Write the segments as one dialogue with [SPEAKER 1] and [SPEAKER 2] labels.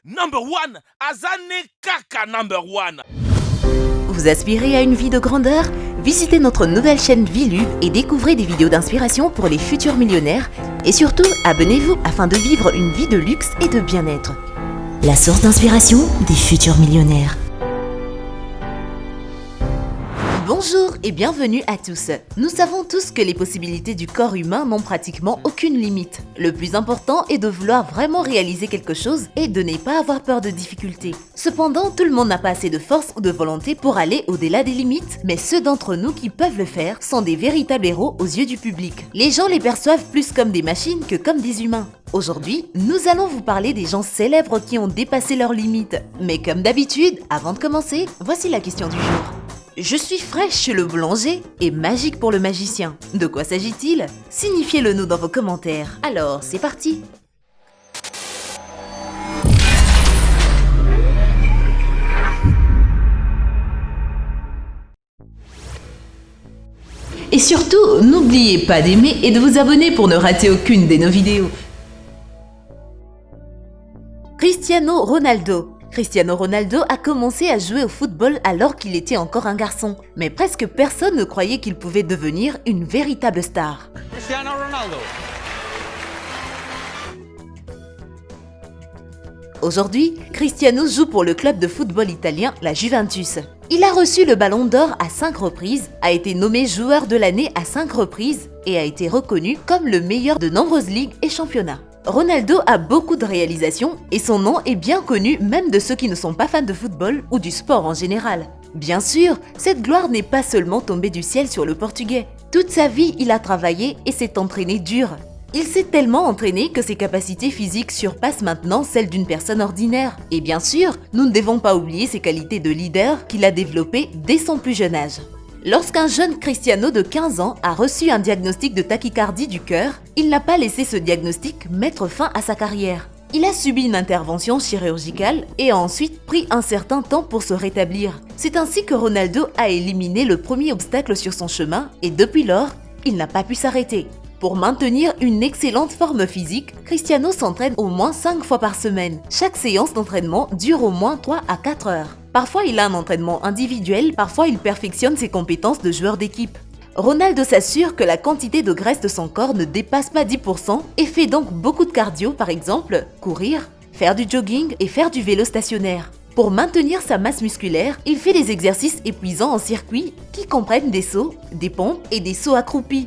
[SPEAKER 1] Number one, Azane Kaka number one.
[SPEAKER 2] Vous aspirez à une vie de grandeur? Visitez notre nouvelle chaîne Vilu et découvrez des vidéos d'inspiration pour les futurs millionnaires. Et surtout, abonnez-vous afin de vivre une vie de luxe et de bien-être. La source d'inspiration des futurs millionnaires. Bonjour et bienvenue à tous. Nous savons tous que les possibilités du corps humain n'ont pratiquement aucune limite. Le plus important est de vouloir vraiment réaliser quelque chose et de ne pas avoir peur de difficultés. Cependant, tout le monde n'a pas assez de force ou de volonté pour aller au-delà des limites, mais ceux d'entre nous qui peuvent le faire sont des véritables héros aux yeux du public. Les gens les perçoivent plus comme des machines que comme des humains. Aujourd'hui, nous allons vous parler des gens célèbres qui ont dépassé leurs limites. Mais comme d'habitude, avant de commencer, voici la question du jour. Je suis fraîche chez le boulanger et magique pour le magicien. De quoi s'agit-il? Signifiez-le nous dans vos commentaires. Alors, c'est parti! Et surtout, n'oubliez pas d'aimer et de vous abonner pour ne rater aucune de nos vidéos. Cristiano Ronaldo. Cristiano Ronaldo a commencé à jouer au football alors qu'il était encore un garçon, mais presque personne ne croyait qu'il pouvait devenir une véritable star.
[SPEAKER 3] Cristiano Ronaldo.
[SPEAKER 2] Aujourd'hui, Cristiano joue pour le club de football italien, la Juventus. Il a reçu le Ballon d'Or à 5 reprises, a été nommé joueur de l'année à 5 reprises et a été reconnu comme le meilleur de nombreuses ligues et championnats. Ronaldo a beaucoup de réalisations et son nom est bien connu même de ceux qui ne sont pas fans de football ou du sport en général. Bien sûr, cette gloire n'est pas seulement tombée du ciel sur le Portugais. Toute sa vie, il a travaillé et s'est entraîné dur. Il s'est tellement entraîné que ses capacités physiques surpassent maintenant celles d'une personne ordinaire. Et bien sûr, nous ne devons pas oublier ses qualités de leader qu'il a développées dès son plus jeune âge. Lorsqu'un jeune Cristiano de 15 ans a reçu un diagnostic de tachycardie du cœur, il n'a pas laissé ce diagnostic mettre fin à sa carrière. Il a subi une intervention chirurgicale et a ensuite pris un certain temps pour se rétablir. C'est ainsi que Ronaldo a éliminé le premier obstacle sur son chemin et depuis lors, il n'a pas pu s'arrêter. Pour maintenir une excellente forme physique, Cristiano s'entraîne au moins 5 fois par semaine. Chaque séance d'entraînement dure au moins 3 à 4 heures. Parfois, il a un entraînement individuel, parfois il perfectionne ses compétences de joueur d'équipe. Ronaldo s'assure que la quantité de graisse de son corps ne dépasse pas 10% et fait donc beaucoup de cardio, par exemple courir, faire du jogging et faire du vélo stationnaire. Pour maintenir sa masse musculaire, il fait des exercices épuisants en circuit qui comprennent des sauts, des pompes et des sauts accroupis.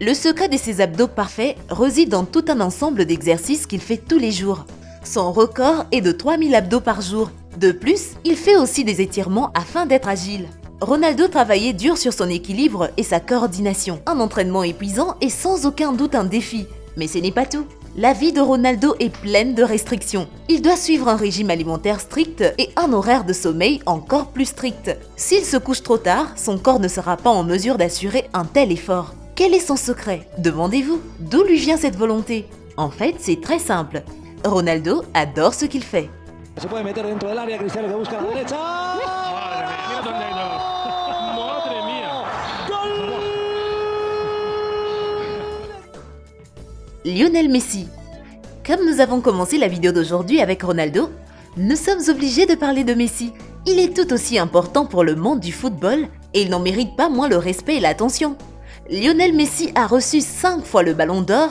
[SPEAKER 2] Le secret de ses abdos parfaits réside dans tout un ensemble d'exercices qu'il fait tous les jours. Son record est de 3000 abdos par jour. De plus, il fait aussi des étirements afin d'être agile. Ronaldo travaillait dur sur son équilibre et sa coordination. Un entraînement épuisant est sans aucun doute un défi. Mais ce n'est pas tout. La vie de Ronaldo est pleine de restrictions. Il doit suivre un régime alimentaire strict et un horaire de sommeil encore plus strict. S'il se couche trop tard, son corps ne sera pas en mesure d'assurer un tel effort. Quel est son secret? Demandez-vous. D'où lui vient cette volonté? En fait, c'est très simple. Ronaldo adore ce qu'il fait.
[SPEAKER 4] Se puede meter dentro del área, Cristiano que busca la derecha.
[SPEAKER 3] Madre mía.
[SPEAKER 2] Lionel Messi. Comme nous avons commencé la vidéo d'aujourd'hui avec Ronaldo, nous sommes obligés de parler de Messi. Il est tout aussi important pour le monde du football et il n'en mérite pas moins le respect et l'attention. Lionel Messi a reçu 5 fois le Ballon d'Or.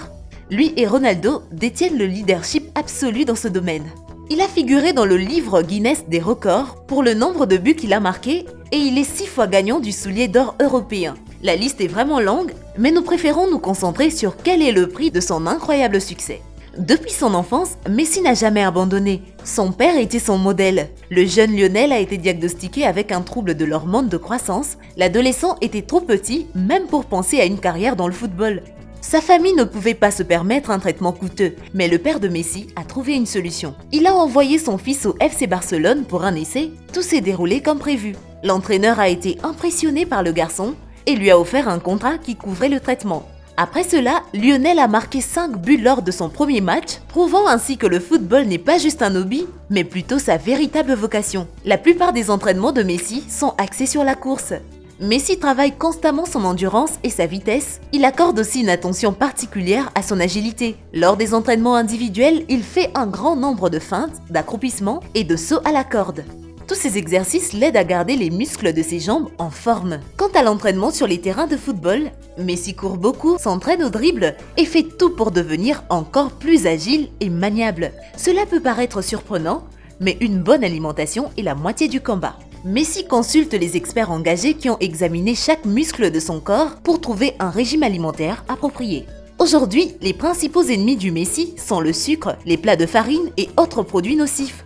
[SPEAKER 2] Lui et Ronaldo détiennent le leadership absolu dans ce domaine. Il a figuré dans le livre Guinness des records pour le nombre de buts qu'il a marqués et il est 6 fois gagnant du soulier d'or européen. La liste est vraiment longue, mais nous préférons nous concentrer sur quel est le prix de son incroyable succès. Depuis son enfance, Messi n'a jamais abandonné. Son père était son modèle. Le jeune Lionel a été diagnostiqué avec un trouble de l'hormone de croissance. L'adolescent était trop petit, même pour penser à une carrière dans le football. Sa famille ne pouvait pas se permettre un traitement coûteux, mais le père de Messi a trouvé une solution. Il a envoyé son fils au FC Barcelone pour un essai. Tout s'est déroulé comme prévu. L'entraîneur a été impressionné par le garçon et lui a offert un contrat qui couvrait le traitement. Après cela, Lionel a marqué 5 buts lors de son premier match, prouvant ainsi que le football n'est pas juste un hobby, mais plutôt sa véritable vocation. La plupart des entraînements de Messi sont axés sur la course. Messi travaille constamment son endurance et sa vitesse. Il accorde aussi une attention particulière à son agilité. Lors des entraînements individuels, il fait un grand nombre de feintes, d'accroupissements et de sauts à la corde. Tous ces exercices l'aident à garder les muscles de ses jambes en forme. Quant à l'entraînement sur les terrains de football, Messi court beaucoup, s'entraîne au dribble et fait tout pour devenir encore plus agile et maniable. Cela peut paraître surprenant, mais une bonne alimentation est la moitié du combat. Messi consulte les experts engagés qui ont examiné chaque muscle de son corps pour trouver un régime alimentaire approprié. Aujourd'hui, les principaux ennemis du Messi sont le sucre, les plats de farine et autres produits nocifs.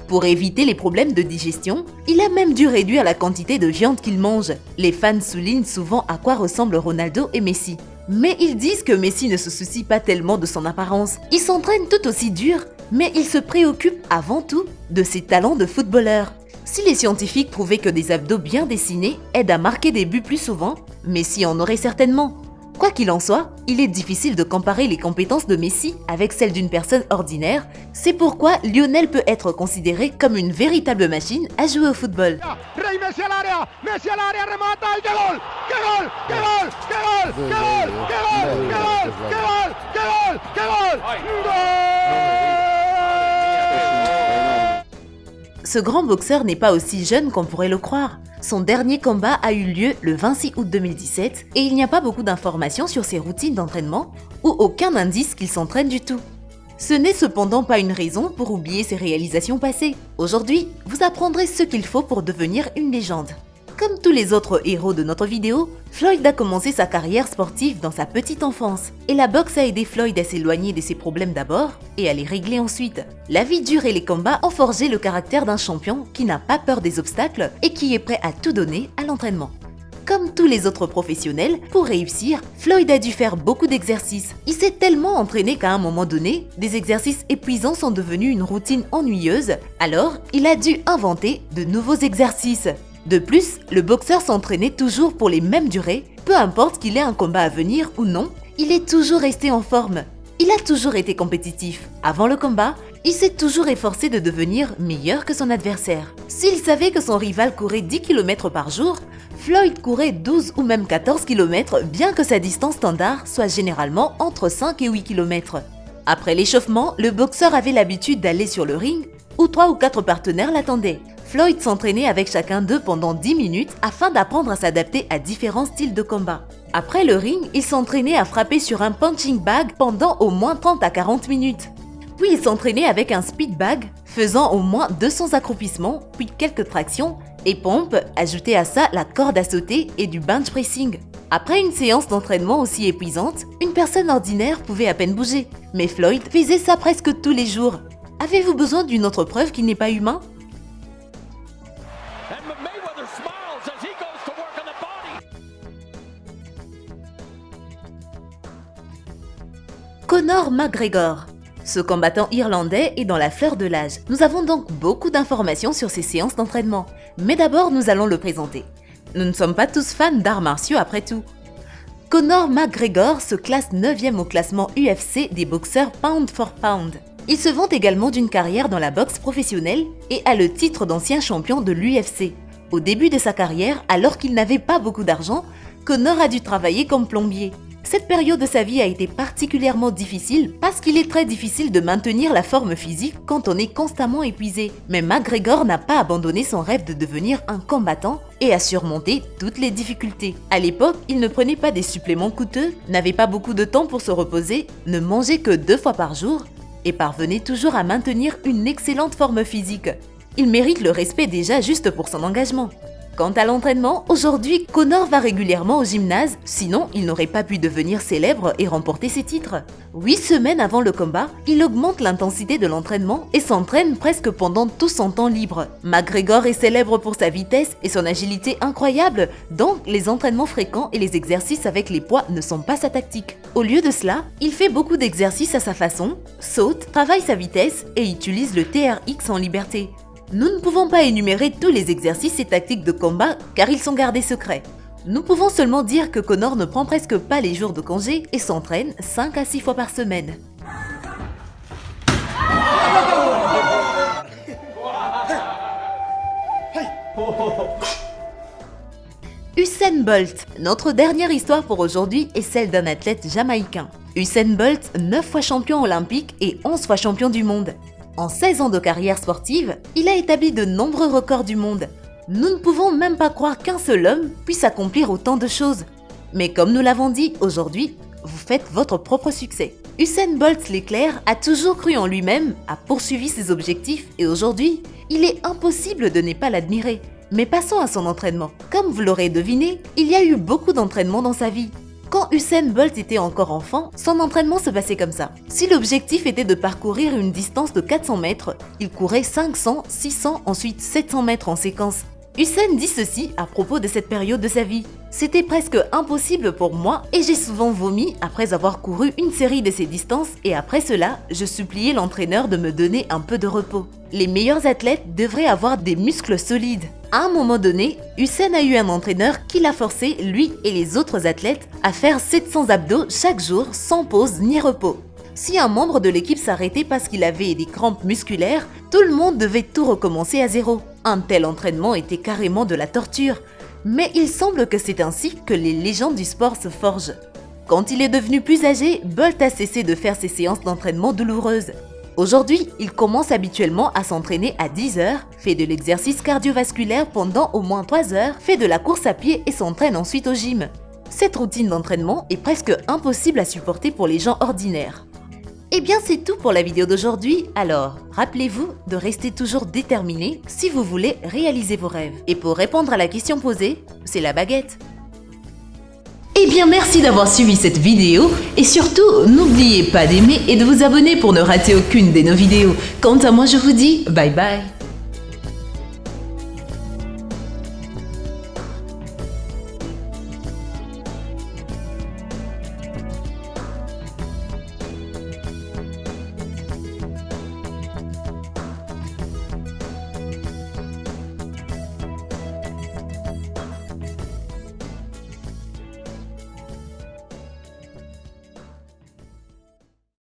[SPEAKER 2] Pour éviter les problèmes de digestion, il a même dû réduire la quantité de viande qu'il mange. Les fans soulignent souvent à quoi ressemblent Ronaldo et Messi. Mais ils disent que Messi ne se soucie pas tellement de son apparence. Il s'entraîne tout aussi dur, mais il se préoccupe avant tout de ses talents de footballeur. Si les scientifiques prouvaient que des abdos bien dessinés aident à marquer des buts plus souvent, Messi en aurait certainement. Quoi qu'il en soit, il est difficile de comparer les compétences de Messi avec celles d'une personne ordinaire. C'est pourquoi Lionel peut être considéré comme une véritable machine à jouer au football.
[SPEAKER 5] Rey Messi al área, remata y ¡qué gol! ¡Qué gol! ¡Qué gol! ¡Qué gol! ¡Qué gol! ¡Qué gol! ¡Qué gol! ¡Qué gol! ¡Qué gol! ¡Qué gol! ¡Gol!
[SPEAKER 2] Ce grand boxeur n'est pas aussi jeune qu'on pourrait le croire. Son dernier combat a eu lieu le 26 août 2017 et il n'y a pas beaucoup d'informations sur ses routines d'entraînement ou aucun indice qu'il s'entraîne du tout. Ce n'est cependant pas une raison pour oublier ses réalisations passées. Aujourd'hui, vous apprendrez ce qu'il faut pour devenir une légende. Comme tous les autres héros de notre vidéo, Floyd a commencé sa carrière sportive dans sa petite enfance. Et la boxe a aidé Floyd à s'éloigner de ses problèmes d'abord et à les régler ensuite. La vie dure et les combats ont forgé le caractère d'un champion qui n'a pas peur des obstacles et qui est prêt à tout donner à l'entraînement. Comme tous les autres professionnels, pour réussir, Floyd a dû faire beaucoup d'exercices. Il s'est tellement entraîné qu'à un moment donné, des exercices épuisants sont devenus une routine ennuyeuse, alors il a dû inventer de nouveaux exercices. De plus, le boxeur s'entraînait toujours pour les mêmes durées, peu importe qu'il ait un combat à venir ou non, il est toujours resté en forme. Il a toujours été compétitif. Avant le combat, il s'est toujours efforcé de devenir meilleur que son adversaire. S'il savait que son rival courait 10 km par jour, Floyd courait 12 ou même 14 km, bien que sa distance standard soit généralement entre 5 et 8 km. Après l'échauffement, le boxeur avait l'habitude d'aller sur le ring, où 3 ou 4 partenaires l'attendaient. Floyd s'entraînait avec chacun d'eux pendant 10 minutes afin d'apprendre à s'adapter à différents styles de combat. Après le ring, il s'entraînait à frapper sur un punching bag pendant au moins 30 à 40 minutes. Puis il s'entraînait avec un speed bag, faisant au moins 200 accroupissements, puis quelques tractions et pompes, ajoutez à ça la corde à sauter et du bench pressing. Après une séance d'entraînement aussi épuisante, une personne ordinaire pouvait à peine bouger. Mais Floyd faisait ça presque tous les jours. Avez-vous besoin d'une autre preuve qu'il n'est pas humain ? Conor McGregor. Ce combattant irlandais est dans la fleur de l'âge. Nous avons donc beaucoup d'informations sur ses séances d'entraînement. Mais d'abord, nous allons le présenter. Nous ne sommes pas tous fans d'arts martiaux après tout. Conor McGregor se classe 9e au classement UFC des boxeurs pound for pound. Il se vante également d'une carrière dans la boxe professionnelle et a le titre d'ancien champion de l'UFC. Au début de sa carrière, alors qu'il n'avait pas beaucoup d'argent, Conor a dû travailler comme plombier. Cette période de sa vie a été particulièrement difficile parce qu'il est très difficile de maintenir la forme physique quand on est constamment épuisé. Mais McGregor n'a pas abandonné son rêve de devenir un combattant et a surmonté toutes les difficultés. À l'époque, il ne prenait pas des suppléments coûteux, n'avait pas beaucoup de temps pour se reposer, ne mangeait que 2 fois par jour et parvenait toujours à maintenir une excellente forme physique. Il mérite le respect déjà juste pour son engagement. Quant à l'entraînement, aujourd'hui, Conor va régulièrement au gymnase, sinon il n'aurait pas pu devenir célèbre et remporter ses titres. 8 semaines avant le combat, il augmente l'intensité de l'entraînement et s'entraîne presque pendant tout son temps libre. McGregor est célèbre pour sa vitesse et son agilité incroyable, donc les entraînements fréquents et les exercices avec les poids ne sont pas sa tactique. Au lieu de cela, il fait beaucoup d'exercices à sa façon, saute, travaille sa vitesse et utilise le TRX en liberté. Nous ne pouvons pas énumérer tous les exercices et tactiques de combat car ils sont gardés secrets. Nous pouvons seulement dire que Conor ne prend presque pas les jours de congé et s'entraîne 5 à 6 fois par semaine. Usain Bolt. Notre dernière histoire pour aujourd'hui est celle d'un athlète jamaïcain. Usain Bolt, 9 fois champion olympique et 11 fois champion du monde. En 16 ans de carrière sportive, il a établi de nombreux records du monde. Nous ne pouvons même pas croire qu'un seul homme puisse accomplir autant de choses. Mais comme nous l'avons dit, aujourd'hui, vous faites votre propre succès. Usain Bolt l'éclair a toujours cru en lui-même, a poursuivi ses objectifs et aujourd'hui, il est impossible de ne pas l'admirer. Mais passons à son entraînement. Comme vous l'aurez deviné, il y a eu beaucoup d'entraînement dans sa vie. Quand Usain Bolt était encore enfant, son entraînement se passait comme ça. Si l'objectif était de parcourir une distance de 400 mètres, il courait 500, 600, ensuite 700 mètres en séquence. Usain dit ceci à propos de cette période de sa vie. C'était presque impossible pour moi et j'ai souvent vomi après avoir couru une série de ces distances et après cela, je suppliais l'entraîneur de me donner un peu de repos. Les meilleurs athlètes devraient avoir des muscles solides. À un moment donné, Usain a eu un entraîneur qui l'a forcé, lui et les autres athlètes, à faire 700 abdos chaque jour sans pause ni repos. Si un membre de l'équipe s'arrêtait parce qu'il avait des crampes musculaires, tout le monde devait tout recommencer à zéro. Un tel entraînement était carrément de la torture. Mais il semble que c'est ainsi que les légendes du sport se forgent. Quand il est devenu plus âgé, Bolt a cessé de faire ses séances d'entraînement douloureuses. Aujourd'hui, il commence habituellement à s'entraîner à 10 heures, fait de l'exercice cardiovasculaire pendant au moins 3 heures, fait de la course à pied et s'entraîne ensuite au gym. Cette routine d'entraînement est presque impossible à supporter pour les gens ordinaires. Eh bien c'est tout pour la vidéo d'aujourd'hui, alors rappelez-vous de rester toujours déterminé si vous voulez réaliser vos rêves. Et pour répondre à la question posée, c'est la baguette. Eh bien merci d'avoir suivi cette vidéo et surtout n'oubliez pas d'aimer et de vous abonner pour ne rater aucune de nos vidéos. Quant à moi je vous dis bye bye.